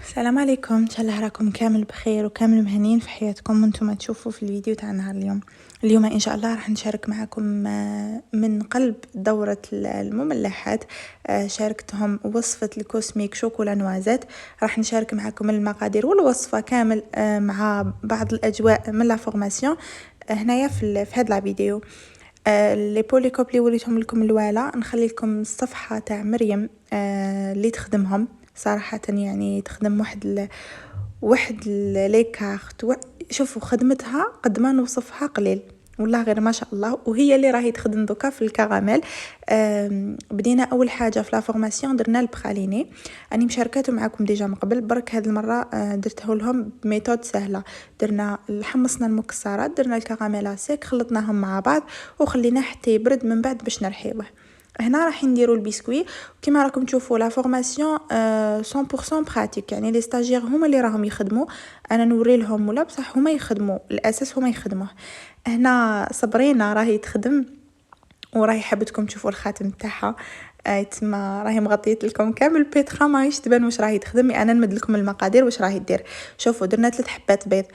السلام عليكم، ان شاء الله راكم كامل بخير وكامل مهنيين في حياتكم وانتم تشوفوا في الفيديو تاع نهار اليوم ان شاء الله راح نشارك معكم من قلب دورة المملحات. شاركتهم وصفة الكوسميك شوكولا نوازات. راح نشارك معكم المقادير والوصفة كامل مع بعض الاجواء من لا فورماسيون هنايا في هذا الفيديو. لي بوليكوب اللي وريتهم لكم الوالا نخلي لكم الصفحه تاع مريم اللي تخدمهم صراحه، يعني تخدم واحد لي كارت. شوفوا خدمتها قد ما نوصفها قليل والله، غير ما شاء الله. وهي اللي راهي تخدم دوكا في الكراميل. بدينا اول حاجه في لا فورماسيون درنا البخاليني، اني مشاركاته معكم ديجا من قبل، برك هذه المره درته لهم بميثود سهله. درنا حمصنا المكسرات، درنا الكراميل سيك، خلطناهم مع بعض وخليناه حتى يبرد من بعد باش نرحيوه. هنا راح نديروا البسكوي كما راكم تشوفوا. لا فورماسيون 100% براتيك، يعني لي ستاجير هما اللي راهم يخدموا، انا نوري لهم ولا بصح هما يخدموا الاساس، هما يخدموه. هنا صبرينا راهي تخدم وراهي حبتكم تشوفوا الخاتم تاعها. تما راهي مغطيت لكم كامل بيتخا، ماهيش تبان واش راهي تخدم. انا نمد لكم المقادير واش راهي دير. شوفوا درنا 3 حبات بيض،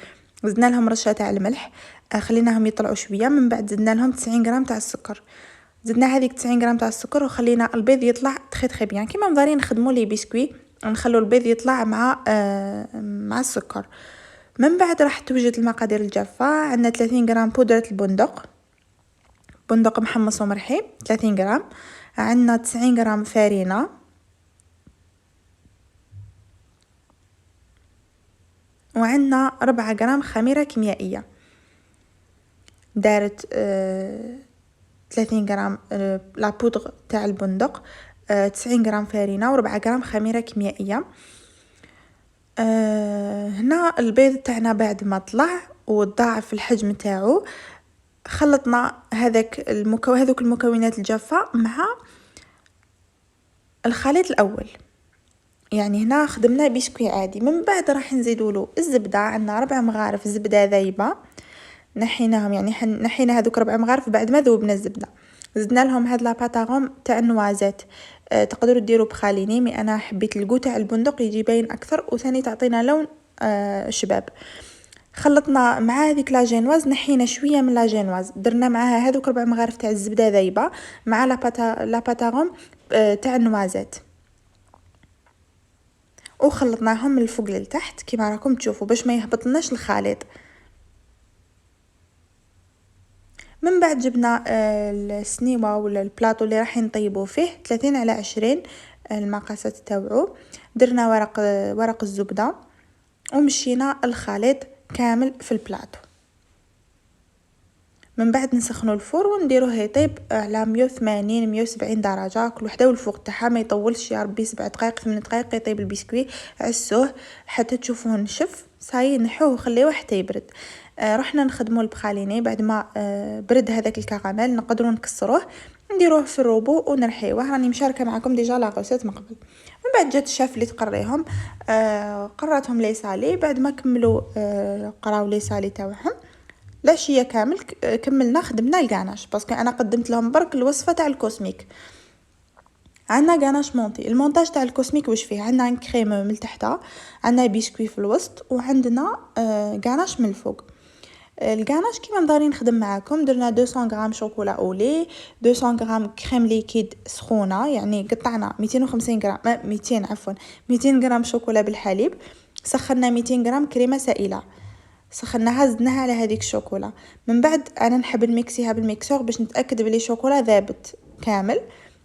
زدنا لهم رشه تاع الملح، خليناهم يطلعوا شويه، من بعد زدنا لهم 90 غرام تاع السكر. زدنا هذيك 90 غرام تاع السكر وخلينا البيض يطلع تخي بيان كيما مدارين نخدموا لي بسكوي، نخلو البيض يطلع مع السكر. من بعد راح توجد المقادير الجافه. عندنا 30 غرام بودره البندق، بندق محمص ومرحي 30 غرام. عندنا 90 غرام فارينه، وعندنا 4 غرام خميره كيميائيه. دارت 30 غرام لا بودر تاع البندق، 90 غرام فارينه و4 غرام خميره كيميائيه. هنا البيض تاعنا بعد ما طلع وتضاعف الحجم تاعو، خلطنا هذوك المكونات الجافه مع الخليط الاول. يعني هنا خدمنا بسكوي عادي. من بعد راح نزيدوا له الزبده، عندنا 4 مغارف زبده ذايبه نحيناهم، يعني نحينا هذوك 4 مغارف بعد ما ذوبنا الزبده. زدنا لهم هاد لاباطاغوم تاع النوازات، تقدروا ديروا بخاليني، مي انا حبيت الكو تاع البندق يجي باين اكثر وثاني تعطينا لون شباب. خلطنا مع هذيك لا جينواز، نحينا شويه من لا جينواز، درنا معاها هذوك 4 مغارف تاع الزبده ذايبه مع لاباطاغوم تاع النوازات، وخلطناهم من الفوق للتحت كما راكم تشوفوا باش ما يهبطناش الخليط. من بعد جبنا السنيوه ولا البلاطو اللي راح نطيبوا فيه 30 على 20 المقاسات تاوعو. درنا ورق الزبده ومشينا الخليط كامل في البلاطو. من بعد نسخنوا الفور ونديروه يطيب على 180 170 درجه كل وحده، والفوق تاعها ما يطولش، يا ربي 7 دقائق 8 دقائق يطيب البسكوي. عسوه حتى تشوفوه نشف، صاي نحوه وخليوه حتى يبرد. رحنا نخدموا البخاليني بعد ما برد هذاك الكراميل، نقدروا نكسروه نديروه في الروبو ونرحيوه. راني مشاركه معكم ديجا لا غوسيت من قبل. من بعد جات الشاف اللي تقريهم، قراتهم لي سالي. بعد ما كملوا قراو لي سالي تاعهم العشيه كامل، كملنا خدمنا الكاناش، باسكو انا قدمت لهم برك الوصفه تاع الكوسميك. عندنا كاناش مونتي. المونتاج تاع الكوسميك واش فيه؟ عندنا كريم من تحتها، عندنا بسكوي في الوسط، وعندنا كاناش من الفوق. الكاناش كيما مدارين نخدم معاكم، درنا 200 غرام شوكولا اولي، 200 غرام كريم ليكيد سخونه، يعني قطعنا 250 غرام 200 عفوا 200 غرام شوكولا بالحليب، سخنا 200 غرام كريمه سائله، سخناها زدناها على هذيك الشوكولا. من بعد انا نحب نميكسيها بالميكسور باش نتاكد بلي الشوكولا ذابت كامل.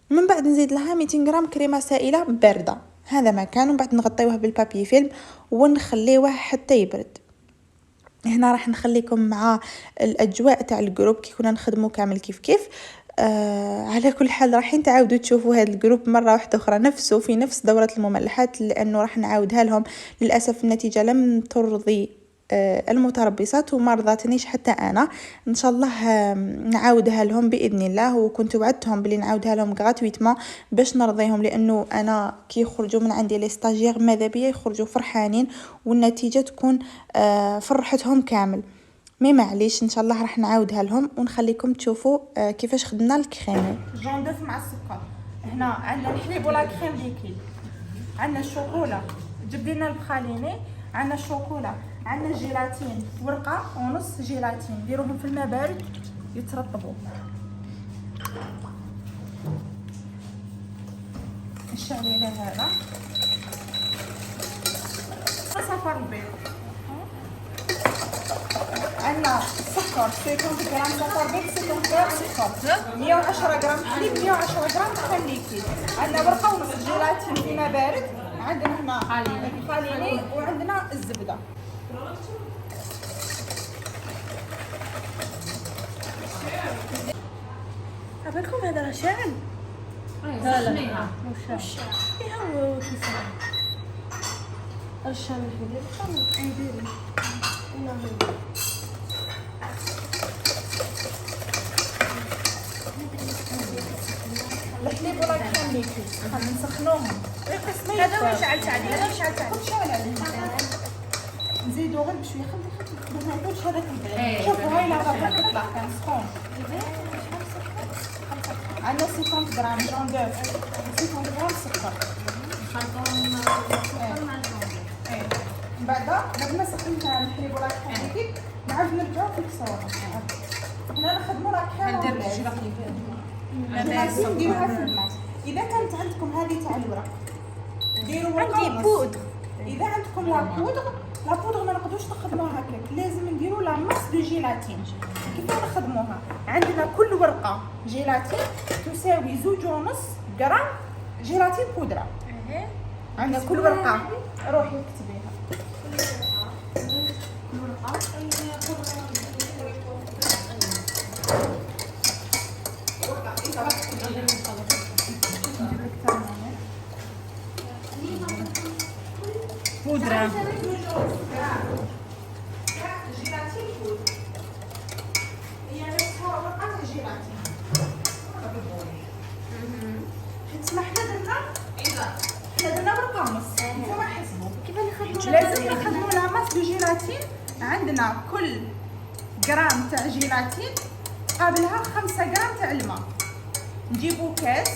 من بعد نزيد لها 200 غرام كريمه سائله بارده، هذا ما كان. ومن بعد نغطيوه بالبابي فيلم ونخليوه حتى يبرد. هنا راح نخليكم مع الاجواء تاع الجروب كي كنا نخدموا كامل كيف على كل حال رايحين تعاودوا تشوفوا هذا الجروب مره واحده اخرى نفسه في نفس دوره المملحات، لانه راح نعاودها لهم. للاسف النتيجه لم ترضي المتربصات وما رضاتنيش حتى انا. ان شاء الله نعاودها لهم باذن الله، وكنت وعدتهم بلي نعاودها لهم غراتويتمون باش نرضيهم، لانه انا كي يخرجوا من عندي لي ستاجير ماذا بيا يخرجوا فرحانين والنتيجه تكون فرحتهم كامل. مي معليش ان شاء الله راح نعاودها لهم ونخليكم تشوفوا كيفاش خدمنا الكريم جون دوف مع السكر. هنا عندنا الحليب ولا كريم ليكيد، عندنا الشوكولا جبدي لنا البخاليني. عندنا الشوكولا، عندنا الجيلاتين، ورقه ونص جيلاتين، ديروهم في الماء بارد يترطبوا. نشعلي على هذا صفر البيض. عندنا السكر 50 غرام صفر بيض، 50 غرام سكر، 110 غرام حليب، 110 غرام دخان ليكيد. عندنا ورقه ونص جيلاتين في ماء بارد. عندنا هنا الخاليني وعندنا الزبده. أبيكم هذا راه شاعل. لا وش هو كيف الشام الحليب اي ديري الحليب ولا كان ليكي خلينا نسخنوهم. هذا واش شعلت عليه، هذا واش شعلت عليه، شعل عليه. نزيدو غير بشويه. خلي ما نعطيوش هذاك البلاد. شوفوا هاي لا غير تطلع كان سخون. عندنا 50 غرام جون دوف، 50 غرام سكر. نخلطوهم مع الجون. من بعد ما سخننا الحليب ولا كان نعاود نرجعو في الكسوره. حنا نخدمو راكحه ندير الجيلاتين نديروها في الماء. اذا كانت عندكم هذه تاع الورق ديروا عندي بودغ. اذا عندكم لا بودغ ما نقدروش نخدموها هكاك، لازم نديروا لا ماس دو جيلاتين. كيف نخدموها؟ عندنا كل ورقه جيلاتين تساوي 2.5 غرام جيلاتين بودره. عندنا كل ورقه روحي اكتبيها. بودرة جيلاتين بودرة هي نفسها ورقة الجيلاتين. تسمح حنا درنا ورقة ونص. نتوما حسبوا كيف نخدموا؟ لازم نخدموا لاماس دو جيلاتين. عندنا كل غرام تاع جيلاتين قابلها 5 غرام تاع الماء. نجيبو كاس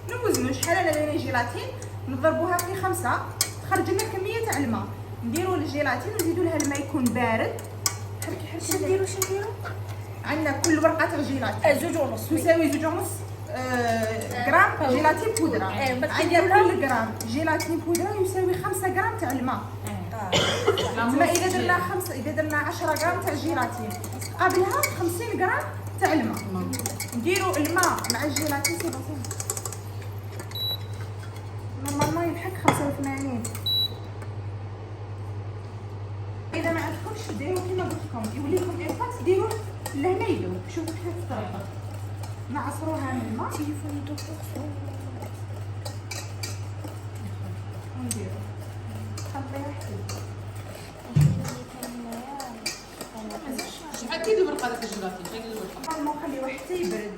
نوزنو شحال على جيلاتين، نضربوها في 5 تخرج لنا كميه تاع الماء. نديرو الجيلاتين ونزيدو لها الماء يكون بارد. حركي شنديرو عندنا كل ورقه تاع جيلاتين 2.5 تساوي 2.5 غرام جيلاتين بودره. عندنا كل غرام جيلاتين بودره يساوي 5 غرام تاع الماء. تما اذا درنا 10 غرام تاع جيلاتين قابلها 50 غرام تاع الماء. نديرو الماء مع الجيلاتين سي بسيط. نورمالمون يلحق 85. اذا ما عندكمش ديروا كيما قلت لكم يولي لكم ايفاكس ديروا لهنا يدوب. شوفوا كيف تطرطق. نعصروها من الماء تليفوني دوك ونديرو خلطيها حلو. شحال كاين الورقه داك الجيلاتين؟ غير الورقه نخليوه حتى يبرد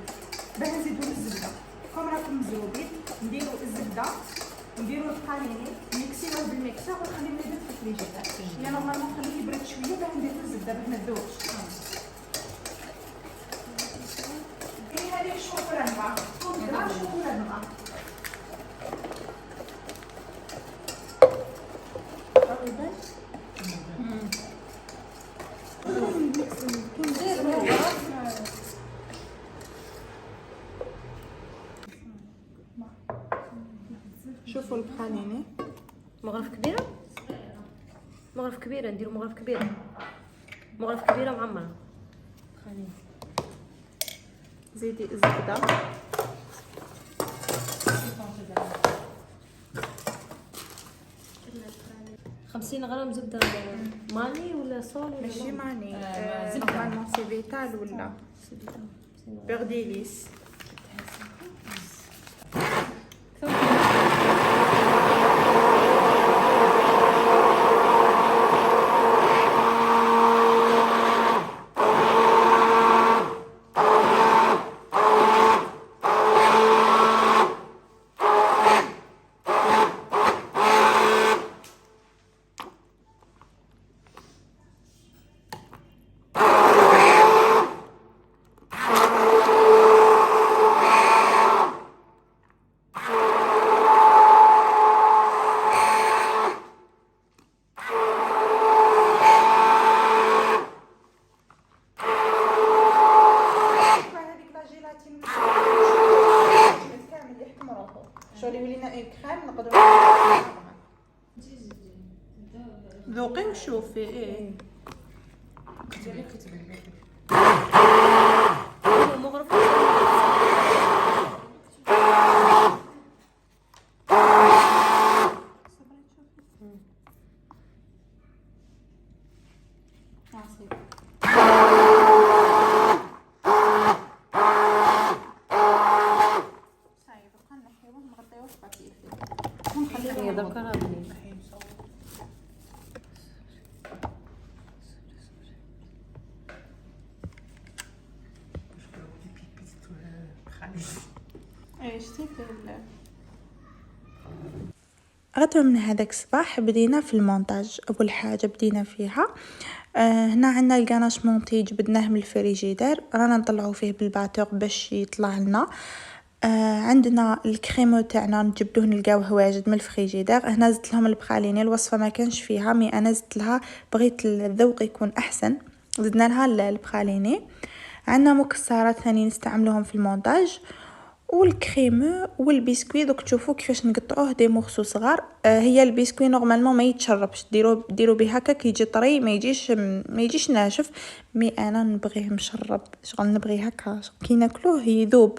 باش نزيدو الزبده. كون راكم مزروبين نديرو الزبده نديرو القاليني ميكسيوه بالميكسور ونخليوه يبرد في الفريجيدير. يعني نورمالمون نخليه يبرد شويه باش نديرو الزبده باش ما تذوبش. كاين هذيك الشوكولا نوار، شوكولا نوار. شوفوا البخاليني مغرف كبيره، مغرف كبيره نديروا مغرف كبيره، مغرف كبيره معمره. خلينا زيدي الزبده 50 غرام زبده ماني ولا صول ولا ماشي ماني زبدة. نورمالمون سي فيتال ولا بيرديليس. ذوقي وشوفي. ايه هو مغرف. هي ذكرها بني. ايش غدوة من هذاك الصباح بدينا في المونتاج. اول حاجه بدينا فيها هنا عندنا الكاناش مونتي جبدناه من الفريجيدير، رانا نطلعوه فيه بالباتور باش يطلع لنا. عندنا الكريمو تاعنا نجبدوه نلقاوه واجد من الفريجيدير. هنا زدت لهم البخاليني، الوصفه ما كانش فيها مي انا زدت لها، بغيت الذوق يكون احسن، زدنا لها البخاليني. عندنا مكسرات ثاني نستعملوهم في المونتاج، والكريمو والبسكوي. دوك تشوفوا كيفاش نقطعوه دي مورسو صغار. هي البسكوي نورمالمون ما يتشربش، ديروا به هكا كي يجي طري، ما يجيش ناشف. مي انا نبغيه مشرب، شغل نبغي هكا كي ناكلوه يذوب.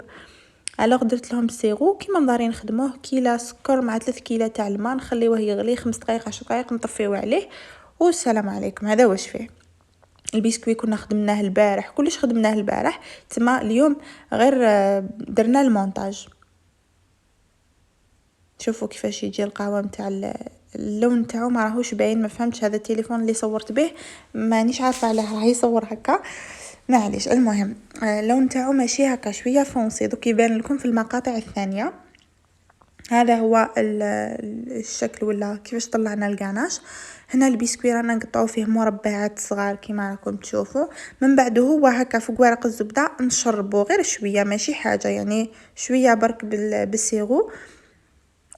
الوغ درت لهم سيرو كيما مداري نخدموه، كيلا سكر مع 3 كيلا تاع الماء، نخليوه يغلي 5 دقائق 10 دقائق، نطفيو عليه والسلام عليكم. هذا واش فيه. البسكوي كنا خدمناه البارح، كلش خدمناه البارح، تما اليوم غير درنا المونتاج. شوفوا كيفاش يجي القوام تاع اللون تاعو ما راهوش باين، ما فهمتش هذا التليفون اللي صورت به مانيش عارفه علاه راه يصور هكا، معليش. المهم اللون تاعو ماشي هكا، شويه فونسي، دوك يبان لكم في المقاطع الثانيه. هذا هو الشكل ولا كيفاش طلعنا الكاناش. هنا البسكوي رانا نقطعو فيه مربعات صغار كيما راكم تشوفوا. من بعد هو هكا فوق ورق الزبده نشربو غير شويه، ماشي حاجه يعني، شويه برك بالسيرو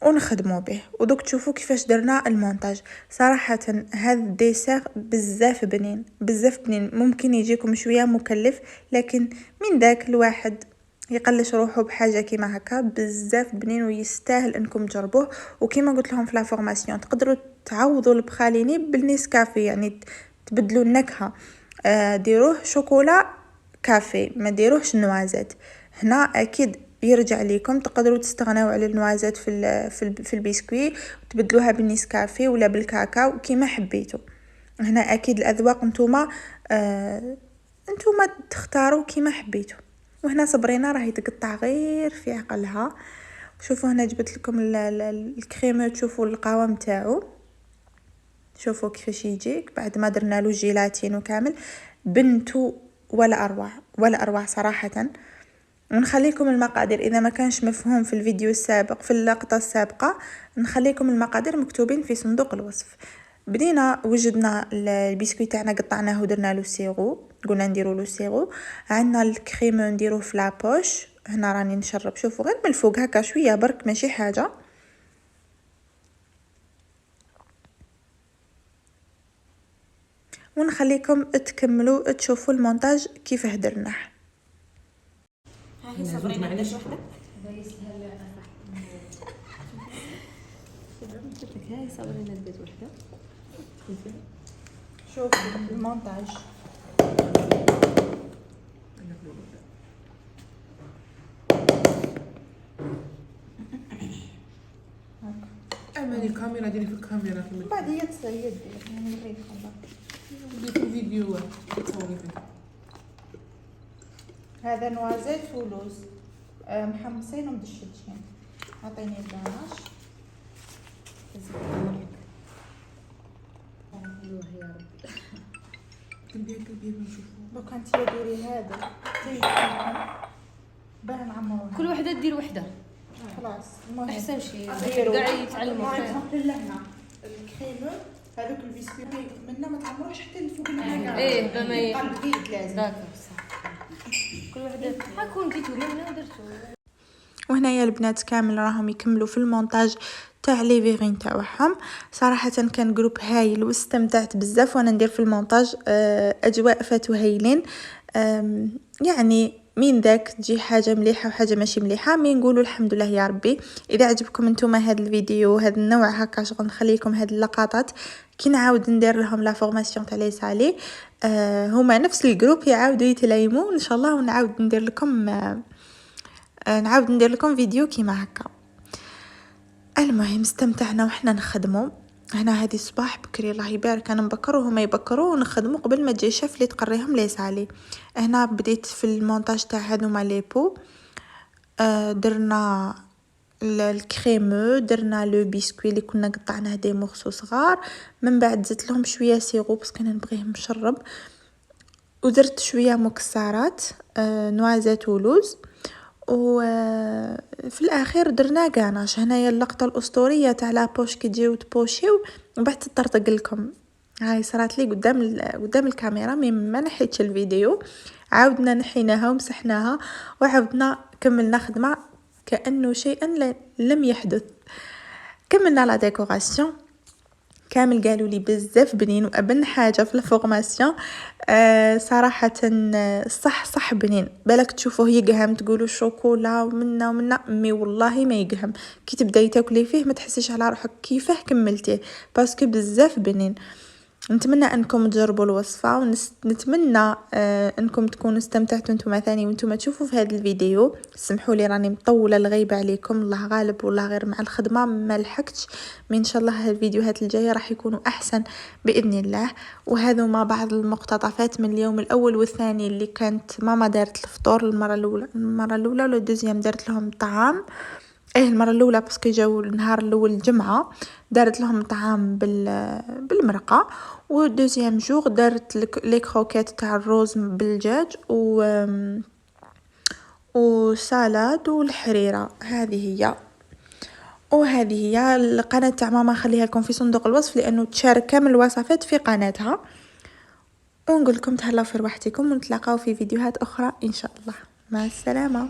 ونخدمو به. ودوك تشوفوا كيفاش درنا المونتاج. صراحه هذا الديسير بزاف بنين بزاف بنين، ممكن يجيكم شويه مكلف، لكن من ذاك الواحد يقلش روحه بحاجه كيما هكا بزاف بنين ويستاهل انكم تجربوه. وكيما قلت لهم في لا فورماسيون تقدروا تعوضوا البخاليني بالنسكافي، يعني تبدلوا النكهه. ديروه شوكولا كافي، ما ديروهش نوازات. هنا اكيد يرجع ليكم، تقدروا تستغنوا على النوازات في البسكوي وتبدلوها بالنسكافي ولا بالكاكاو كيما حبيتوا. هنا اكيد الاذواق نتوما تختاروا كيما حبيتوا. وهنا صبرينا راهي تقطع غير في عقلها. شوفوا هنا جبت لكم الكريمه، تشوفوا القوام تاعو، شوفوا كيفاش يجيك بعد ما درنا له جيلاتين وكامل. بنتو ولا اروع صراحه. ونخليكم المقادير اذا ما كانش مفهوم في الفيديو السابق، في اللقطه السابقه نخليكم المقادير مكتوبين في صندوق الوصف. بدينا وجدنا البسكويت تاعنا، قطعناه ودرنا له سيرو، قلنا نديروا له سيرو. عندنا الكريم نديروه في لابوش. هنا راني نشرب، شوفوا غير من الفوق هكا شويه برك ماشي حاجه. ونخليكم تكملوا تشوفوا المونتاج كيف درناه. هاي صبرينا معليش وحده. هاي صبرينا اديت وحده. شوفوا المونتاج. اعملي الكاميرا، ديري في الكاميرا كما بعد هي تصيد يعني نوريكم ديري في الفيديو تصوري فيه. هذا نوازيت ولوز محمصين ومدشدشين. عطيني الكاناش. قلبي نشوفوا. لو كانت ديري هذا باه نعمروا كل وحده تدير وحده خلاص. احسن شيء ديروا قاعد يتعلموا لهنا الكريمه هذوك البسكويت منا ما تعمروش حتى لفوق هنا. ايه بما قلبي لازم ذاك صح. كل وحده هاكون جيتوا منا ودرتوا. وهنايا البنات كامل راهم يكملوا في المونتاج تاع لي فيغين تاعهم. صراحه كان جروب هايل واستمتعت بزاف وانا ندير في المونتاج. اجواء فاتو هايلين. يعني من ذاك تجي حاجه مليحه وحاجه ماشي مليحه، مي نقولوا الحمد لله يا ربي. اذا عجبكم نتوما هذا الفيديو هذا النوع هكا شغل نخلي لكم هاد اللقطات كي نعاود ندير لهم لا فورماسيون تاع لي سالي، هما نفس الجروب يعاودوا يتلايموا ان شاء الله، ونعاود ندير لكم فيديو كيما هكا. المهم استمتعنا وحنا نخدموا هنا. هذه الصباح بكري الله يبارك، انا نبكر وهما يبكروا ونخدموا قبل ما تجي شاف اللي تقريهم لي سالي. هنا بديت في المونتاج تاع هذوما لي بو، درنا الكريمو، درنا لو بيسكوي اللي كنا قطعناه دي مورسو صغار، من بعد زدت لهم شويه سيرو باسكو انا نبغيه مشرب، ودرت شويه مكسرات نوازات ولوز، وفي الاخير درنا غاناش. هنايا اللقطه الاسطوريه تاع لابوش كي تجيو تبوشيو ومن بعد تطرطق لكم، هاي صارت لي قدام الكاميرا مي ما نحيتش الفيديو. عاودنا نحيناها ومسحناها وعاودنا كملنا خدمه كانه شيئا لم يحدث. كملنا لا ديكوراسيون كامل، قالوا لي بزاف بنين وابن حاجه في الفورماسيون. صراحه صح بنين، بالك تشوفوه يقهم تقولوا شوكولا ومنا مي والله ما يقهم، كي تبداي تاكلي فيه ما تحسيش على روحك كيفاه كملتيه باسكو بزاف بنين. نتمنى انكم تجربوا الوصفه، ونتمنى انكم تكونوا استمتعتوا انتم ثاني وانتم تشوفوا في هذا الفيديو. سمحوا لي راني مطوله الغيبه عليكم، الله غالب والله غير مع الخدمه ما لحقتش. من ان شاء الله الفيديوهات الجايه راح يكونوا احسن باذن الله. وهذو ما بعض المقتطفات من اليوم الاول والثاني اللي كانت ماما دارت الفطور المره الاولى ولا الدوزيام دارت لهم طعام. المره الاولى باسكو جاو النهار الاول الجمعه دارت لهم طعام بالمرقه، والدوزيام جور دارت لي كروكيت تاع الروز بالدجاج وسالاد والحريره. وهذه هي القناه تاع ماما، خليها لكم في صندوق الوصف لانه تشارك كامل الوصفات في قناتها. ونقول لكم تهلاو في رواحتكم، ونتلاقاو في فيديوهات اخرى ان شاء الله. مع السلامه.